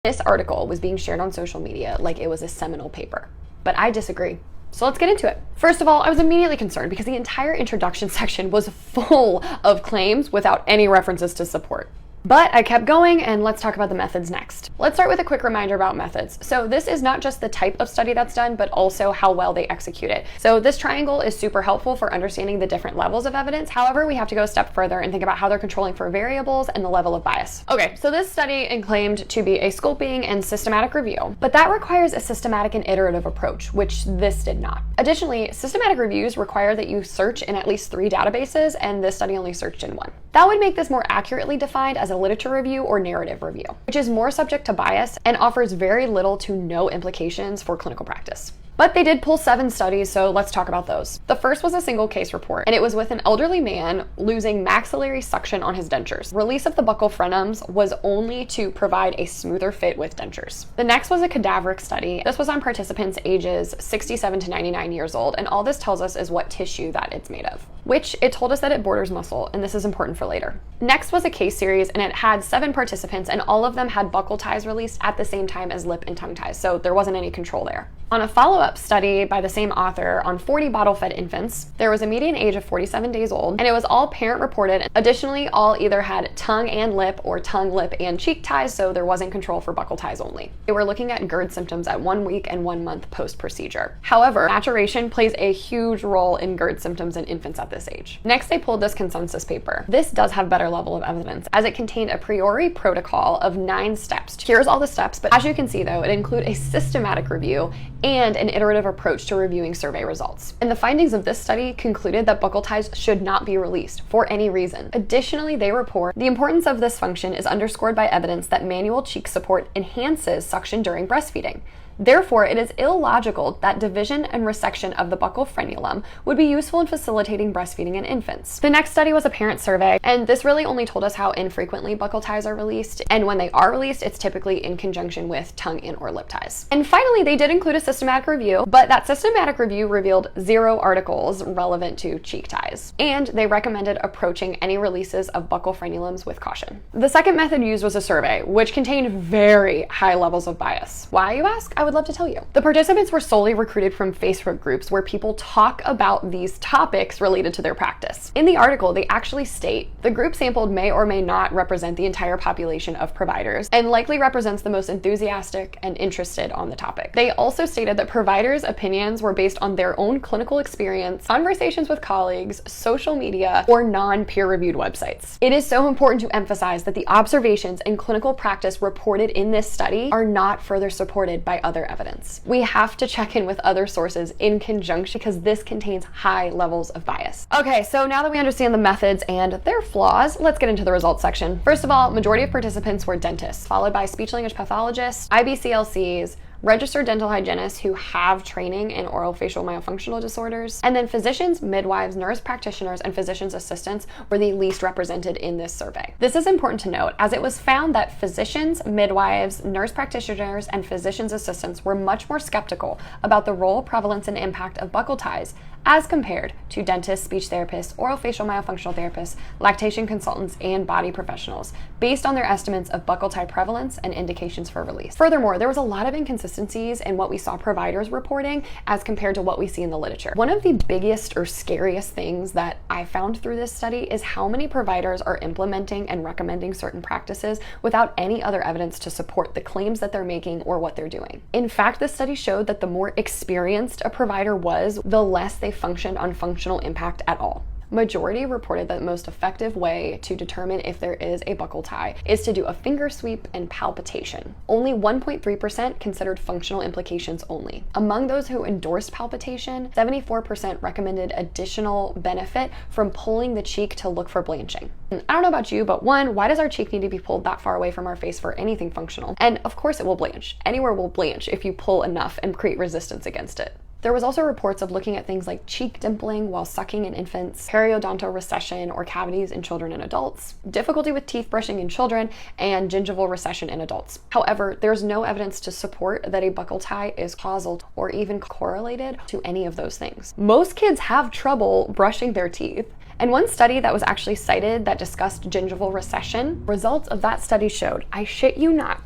This article was being shared on social media like it was a seminal paper, but I disagree. So let's get into it. First of all, I was immediately concerned because the entire introduction section was full of claims without any references to support. But I kept going, and let's talk about the methods next. Let's start with a quick reminder about methods. So this is not just the type of study that's done, but also how well they execute it. So this triangle is super helpful for understanding the different levels of evidence. However, we have to go a step further and think about how they're controlling for variables and the level of bias. Okay, so this study claimed to be a scoping and systematic review, but that requires a systematic and iterative approach, which this did not. Additionally, systematic reviews require that you search in at least 3 databases, and this study only searched in 1. That would make this more accurately defined as a literature review or narrative review, which is more subject to bias and offers very little to no implications for clinical practice. But they did pull 7 studies, so let's talk about those. The first was a single case report, and it was with an elderly man losing maxillary suction on his dentures. Release of the buccal frenums was only to provide a smoother fit with dentures. The next was a cadaveric study. This was on participants ages 67 to 99 years old, and all this tells us is what tissue that it's made of, which it told us that it borders muscle, and this is important for later. Next was a case series, and it had 7 participants, and all of them had buccal ties released at the same time as lip and tongue ties, so there wasn't any control there. On a follow-up study by the same author on 40 bottle-fed infants, there was a median age of 47 days old, and it was all parent-reported. Additionally, all either had tongue and lip or tongue, lip, and cheek ties, so there wasn't control for buccal ties only. They were looking at GERD symptoms at 1 week and 1 month post-procedure. However, maturation plays a huge role in GERD symptoms in infants at this age. Next, they pulled this consensus paper. This does have better level of evidence, as it contained a priori protocol of 9 steps. Here's all the steps, but as you can see though, it included a systematic review and an iterative approach to reviewing survey results. And the findings of this study concluded that buccal ties should not be released for any reason. Additionally, they report the importance of this function is underscored by evidence that manual cheek support enhances suction during breastfeeding. Therefore, it is illogical that division and resection of the buccal frenulum would be useful in facilitating breastfeeding in infants. The next study was a parent survey, and this really only told us how infrequently buccal ties are released, and when they are released, it's typically in conjunction with tongue and or lip ties. And finally, they did include a systematic review, but that systematic review revealed 0 articles relevant to cheek ties, and they recommended approaching any releases of buccal frenulums with caution. The second method used was a survey, which contained very high levels of bias. Why, you ask? I would love to tell you. The participants were solely recruited from Facebook groups where people talk about these topics related to their practice. In the article, they actually state the group sampled may or may not represent the entire population of providers and likely represents the most enthusiastic and interested on the topic. They also stated that providers' opinions were based on their own clinical experience, conversations with colleagues, social media, or non-peer-reviewed websites. It is so important to emphasize that the observations and clinical practice reported in this study are not further supported by other evidence. We have to check in with other sources in conjunction because this contains high levels of bias. Okay, so now that we understand the methods and their flaws, let's get into the results section. First of all, majority of participants were dentists, followed by speech-language pathologists, IBCLCs, registered dental hygienists who have training in orofacial myofunctional disorders, and then physicians, midwives, nurse practitioners, and physician's assistants were the least represented in this survey. This is important to note, as it was found that physicians, midwives, nurse practitioners, and physician's assistants were much more skeptical about the role, prevalence, and impact of buccal ties as compared to dentists, speech therapists, orofacial myofunctional therapists, lactation consultants, and body professionals, based on their estimates of buccal tie prevalence and indications for release. Furthermore, there was a lot of inconsistencies in what we saw providers reporting as compared to what we see in the literature. One of the biggest or scariest things that I found through this study is how many providers are implementing and recommending certain practices without any other evidence to support the claims that they're making or what they're doing. In fact, this study showed that the more experienced a provider was, the less they functioned on functional impact at all. Majority reported that the most effective way to determine if there is a buccal tie is to do a finger sweep and palpitation. Only 1.3% considered functional implications only. Among those who endorsed palpitation, 74% recommended additional benefit from pulling the cheek to look for blanching. I don't know about you, but one, why does our cheek need to be pulled that far away from our face for anything functional? And of course it will blanch. Anywhere will blanch if you pull enough and create resistance against it. There was also reports of looking at things like cheek dimpling while sucking in infants, periodontal recession or cavities in children and adults, difficulty with teeth brushing in children, and gingival recession in adults. However, there's no evidence to support that a buccal tie is causal or even correlated to any of those things. Most kids have trouble brushing their teeth. And one study that was actually cited that discussed gingival recession, results of that study showed, I shit you not,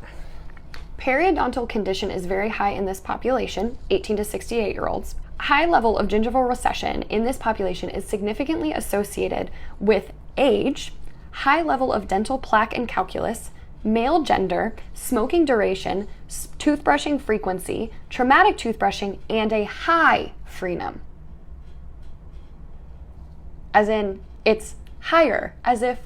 Periodontal condition is very high in this population, 18 to 68-year-olds. High level of gingival recession in this population is significantly associated with age, high level of dental plaque and calculus, male gender, smoking duration, toothbrushing frequency, traumatic toothbrushing, and a high frenum. As in, it's higher, as if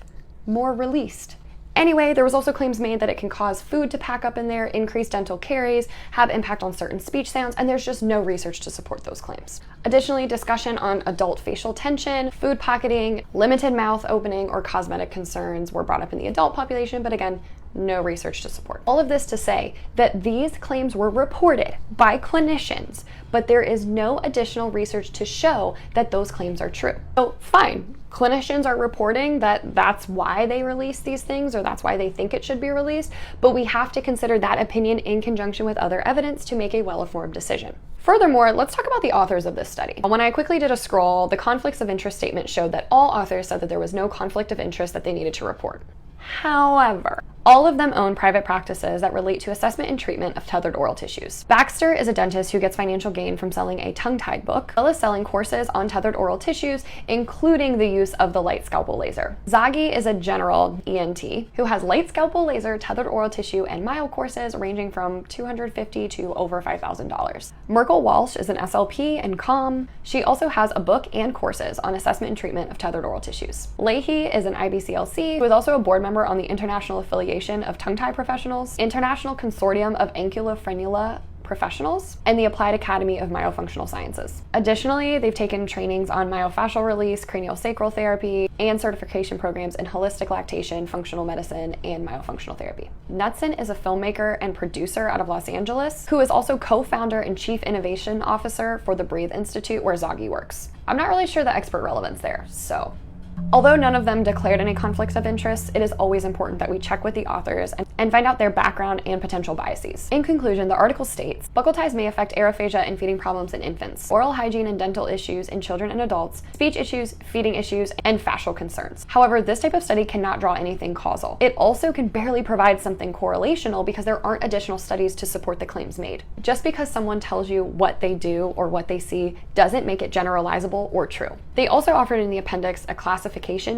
more released. Anyway, there was also claims made that it can cause food to pack up in there, increase dental caries, have impact on certain speech sounds, and there's just no research to support those claims. Additionally, discussion on adult facial tension, food pocketing, limited mouth opening, or cosmetic concerns were brought up in the adult population, but again, no research to support. All of this to say that these claims were reported by clinicians, but there is no additional research to show that those claims are true. So fine, clinicians are reporting that that's why they release these things, or that's why they think it should be released, but we have to consider that opinion in conjunction with other evidence to make a well-informed decision. Furthermore, let's talk about the authors of this study. When I quickly did a scroll, the conflicts of interest statement showed that all authors said that there was no conflict of interest that they needed to report. However, all of them own private practices that relate to assessment and treatment of tethered oral tissues. Baxter is a dentist who gets financial gain from selling a tongue-tied book, as well as selling courses on tethered oral tissues, including the use of the light scalpel laser. Zaghi is a general ENT who has light scalpel laser, tethered oral tissue, and mile courses ranging from $250 to over $5,000. Merkel Walsh is an SLP and COM. She also has a book and courses on assessment and treatment of tethered oral tissues. Leahy is an IBCLC who is also a board member on the International Affiliation of Tongue-Tie Professionals, International Consortium of Ankylofrenula Professionals, and the Applied Academy of Myofunctional Sciences. Additionally, they've taken trainings on myofascial release, craniosacral therapy, and certification programs in holistic lactation, functional medicine, and myofunctional therapy. Knudsen is a filmmaker and producer out of Los Angeles, who is also co-founder and chief innovation officer for the Breathe Institute, where Zaghi works. I'm not really sure the expert relevance there, so. Although none of them declared any conflicts of interest, it is always important that we check with the authors and find out their background and potential biases. In conclusion, the article states, buccal ties may affect aerophagia and feeding problems in infants, oral hygiene and dental issues in children and adults, speech issues, feeding issues, and fascial concerns. However, this type of study cannot draw anything causal. It also can barely provide something correlational because there aren't additional studies to support the claims made. Just because someone tells you what they do or what they see doesn't make it generalizable or true. They also offered in the appendix a classification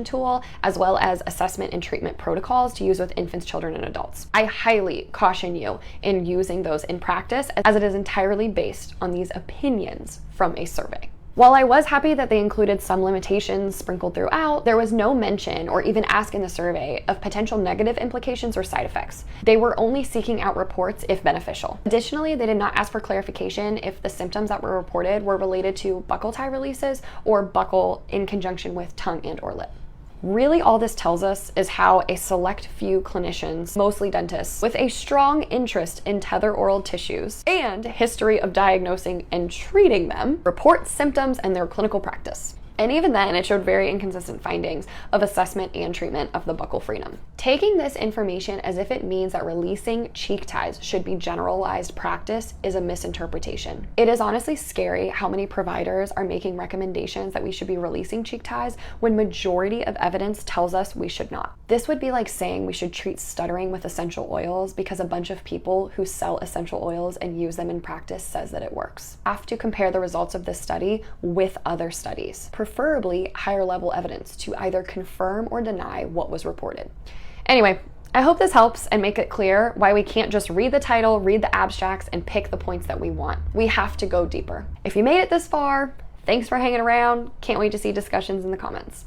tool, as well as assessment and treatment protocols to use with infants, children, and adults. I highly caution you in using those in practice, as it is entirely based on these opinions from a survey. While I was happy that they included some limitations sprinkled throughout, there was no mention or even ask in the survey of potential negative implications or side effects. They were only seeking out reports if beneficial. Additionally, they did not ask for clarification if the symptoms that were reported were related to buccal tie releases or buccal in conjunction with tongue and or lip. Really, all this tells us is how a select few clinicians, mostly dentists, with a strong interest in tethered oral tissues and history of diagnosing and treating them, report symptoms and their clinical practice. And even then, it showed very inconsistent findings of assessment and treatment of the buccal frenum. Taking this information as if it means that releasing cheek ties should be generalized practice is a misinterpretation. It is honestly scary how many providers are making recommendations that we should be releasing cheek ties when majority of evidence tells us we should not. This would be like saying we should treat stuttering with essential oils because a bunch of people who sell essential oils and use them in practice says that it works. Have to compare the results of this study with other studies, preferably higher level evidence to either confirm or deny what was reported. Anyway, I hope this helps and make it clear why we can't just read the title, read the abstracts, and pick the points that we want. We have to go deeper. If you made it this far, thanks for hanging around. Can't wait to see discussions in the comments.